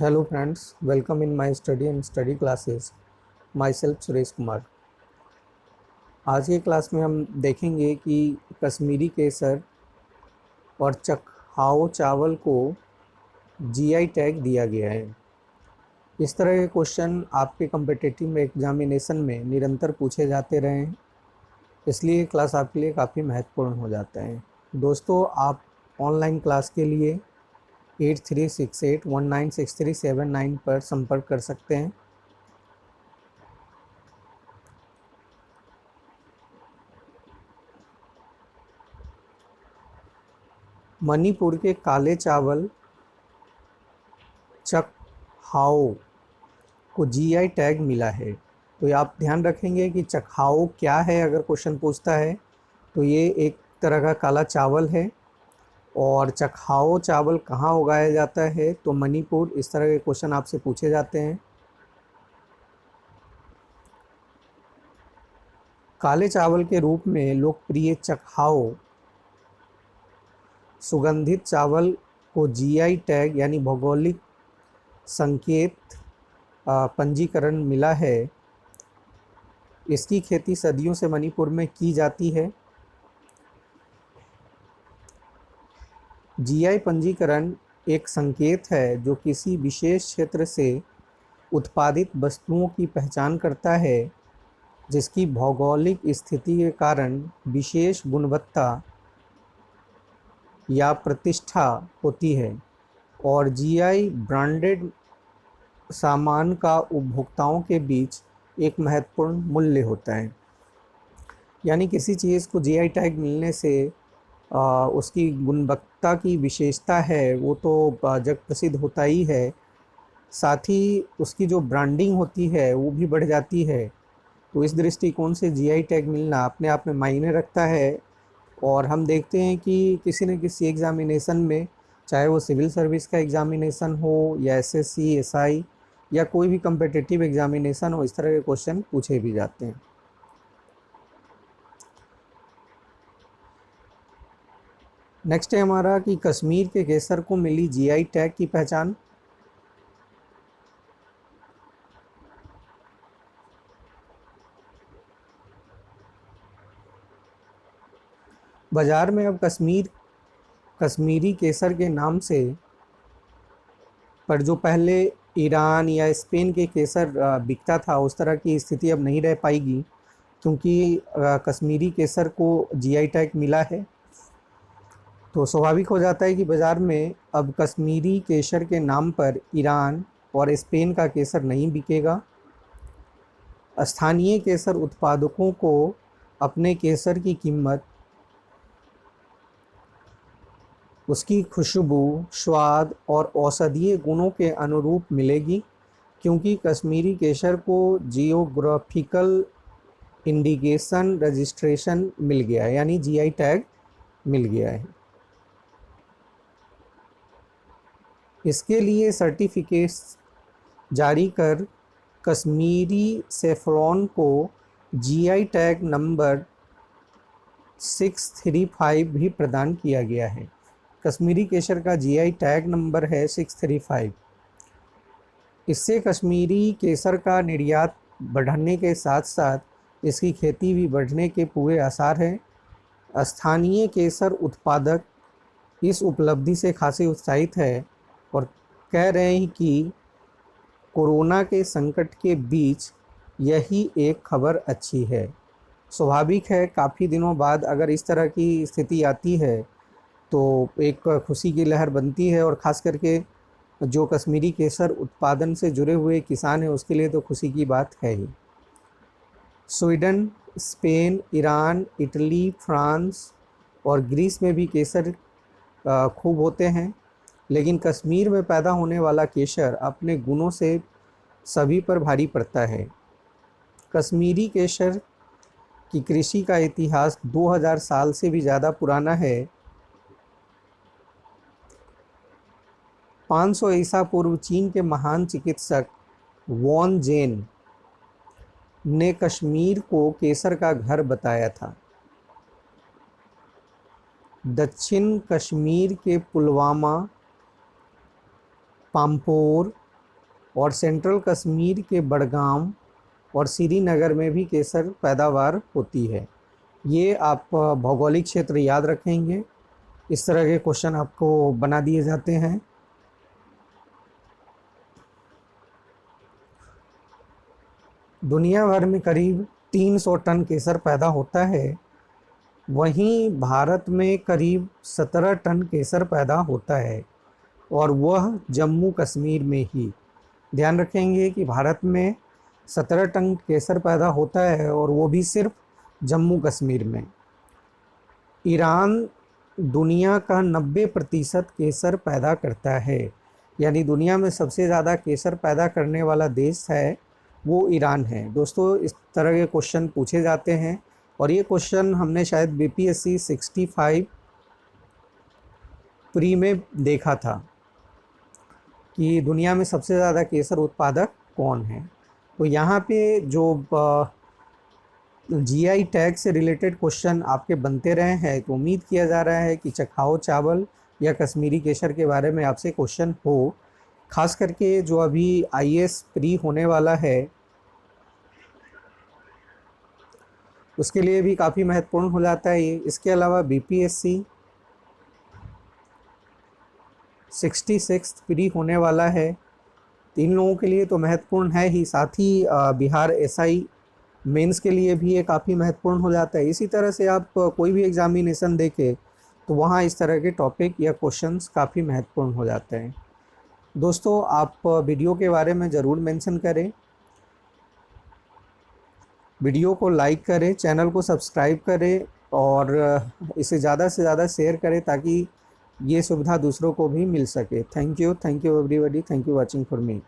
Hello friends, welcome in my study and study classes. Myself Suresh Kumar. आज के class में हम देखेंगे कि कश्मीरी केसर और चकहाओ चावल को जीआई टैग दिया गया है। इस तरह के क्वेश्चन आपके कम्पिटिटिव एग्जामिनेशन में निरंतर पूछे जाते रहे हैं, इसलिए क्लास आपके लिए काफ़ी महत्वपूर्ण हो जाता है। दोस्तों, आप ऑनलाइन क्लास के लिए 8368196379 पर संपर्क कर सकते हैं। मणिपुर के काले चावल चकहाओ को जीआई टैग मिला है। तो ये आप ध्यान रखेंगे कि चकहाओ क्या है। अगर क्वेश्चन पूछता है तो ये एक तरह का काला चावल है। और चकहाओ चावल कहाँ उगाया जाता है, तो मणिपुर। इस तरह के क्वेश्चन आपसे पूछे जाते हैं। काले चावल के रूप में लोकप्रिय चकहाओ सुगंधित चावल को जीआई टैग यानी भौगोलिक संकेत पंजीकरण मिला है। इसकी खेती सदियों से मणिपुर में की जाती है। जीआई पंजीकरण एक संकेत है जो किसी विशेष क्षेत्र से उत्पादित वस्तुओं की पहचान करता है, जिसकी भौगोलिक स्थिति के कारण विशेष गुणवत्ता या प्रतिष्ठा होती है। और जीआई ब्रांडेड सामान का उपभोक्ताओं के बीच एक महत्वपूर्ण मूल्य होता है। यानी किसी चीज़ को जीआई टैग मिलने से उसकी गुणवत्ता की विशेषता है वो तो जग प्रसिद्ध होता ही है, साथ ही उसकी जो ब्रांडिंग होती है वो भी बढ़ जाती है। तो इस दृष्टिकोण से जीआई टैग मिलना अपने आप में मायने रखता है। और हम देखते हैं कि किसी न किसी एग्ज़ामिनेशन में, चाहे वो सिविल सर्विस का एग्ज़ामिनेशन हो या एसएससी एसआई या कोई भी कम्पिटिटिव एग्ज़ामिनेशन हो, इस तरह के क्वेश्चन पूछे भी जाते हैं। नेक्स्ट है हमारा कि कश्मीर के केसर को मिली जीआई टैग की पहचान। बाज़ार में अब कश्मीरी केसर के नाम से, पर जो पहले ईरान या स्पेन के केसर बिकता था, उस तरह की स्थिति अब नहीं रह पाएगी, क्योंकि कश्मीरी केसर को जीआई टैग मिला है। तो स्वाभाविक हो जाता है कि बाज़ार में अब कश्मीरी केसर के नाम पर ईरान और स्पेन का केसर नहीं बिकेगा। स्थानीय केसर उत्पादकों को अपने केसर की कीमत उसकी खुशबू, स्वाद और औषधीय गुणों के अनुरूप मिलेगी, क्योंकि कश्मीरी केसर को जियोग्राफिकल इंडिकेशन रजिस्ट्रेशन मिल गया है, यानी जीआई टैग मिल गया है। इसके लिए सर्टिफिकेट्स जारी कर कश्मीरी सेफ्रॉन को जीआई टैग नंबर 635 भी प्रदान किया गया है। कश्मीरी केसर का जीआई टैग नंबर है 635। इससे कश्मीरी केसर का निर्यात बढ़ने के साथ साथ इसकी खेती भी बढ़ने के पूरे आसार हैं। स्थानीय केसर उत्पादक इस उपलब्धि से खासे उत्साहित है और कह रहे हैं कि कोरोना के संकट के बीच यही एक खबर अच्छी है। स्वाभाविक है, काफ़ी दिनों बाद अगर इस तरह की स्थिति आती है तो एक खुशी की लहर बनती है, और ख़ास करके जो कश्मीरी केसर उत्पादन से जुड़े हुए किसान हैं उसके लिए तो खुशी की बात है ही। Sweden, Spain, Iran, Italy, France और ग्रीस में भी केसर खूब होते हैं, लेकिन कश्मीर में पैदा होने वाला केसर अपने गुणों से सभी पर भारी पड़ता है। कश्मीरी केसर की कृषि का इतिहास 2000 साल से भी ज़्यादा पुराना है। 500 ईसा पूर्व चीन के महान चिकित्सक वॉन जेन ने कश्मीर को केसर का घर बताया था। दक्षिण कश्मीर के पुलवामा, पाम्पोर और सेंट्रल कश्मीर के बडगाम और श्रीनगर में भी केसर पैदावार होती है। ये आप भौगोलिक क्षेत्र याद रखेंगे, इस तरह के क्वेश्चन आपको बना दिए जाते हैं। दुनिया भर में करीब 300 टन केसर पैदा होता है, वहीं भारत में करीब 17 टन केसर पैदा होता है और वह जम्मू कश्मीर में ही। ध्यान रखेंगे कि भारत में 17 टन केसर पैदा होता है और वो भी सिर्फ जम्मू कश्मीर में। ईरान दुनिया का 90% केसर पैदा करता है, यानी दुनिया में सबसे ज़्यादा केसर पैदा करने वाला देश है वो ईरान है। दोस्तों, इस तरह के क्वेश्चन पूछे जाते हैं और ये क्वेश्चन हमने शायद BPSC 65 प्री में देखा था कि दुनिया में सबसे ज़्यादा केसर उत्पादक कौन है। तो यहाँ पे जो GI टैग से रिलेटेड क्वेश्चन आपके बनते रहे हैं, तो उम्मीद किया जा रहा है कि चखाओ चावल या कश्मीरी केसर के बारे में आपसे क्वेश्चन हो। खास करके जो अभी IAS प्री होने वाला है उसके लिए भी काफ़ी महत्वपूर्ण हो जाता है ये। इसके अलावा BPSC 66 प्री होने वाला है, तीन लोगों के लिए तो महत्वपूर्ण है ही, साथ ही बिहार SI मेंस के लिए भी ये काफ़ी महत्वपूर्ण हो जाता है। इसी तरह से आप कोई भी एग्जामिनेशन देखें तो वहाँ इस तरह के टॉपिक या क्वेश्चंस काफ़ी महत्वपूर्ण हो जाते हैं। दोस्तों, आप वीडियो के बारे में ज़रूर मेंशन करें, वीडियो को लाइक करें, चैनल को सब्सक्राइब करें और इसे ज़्यादा से ज़्यादा शेयर करें ताकि ये सुविधा दूसरों को भी मिल सके। Thank you everybody, thank you watching for me.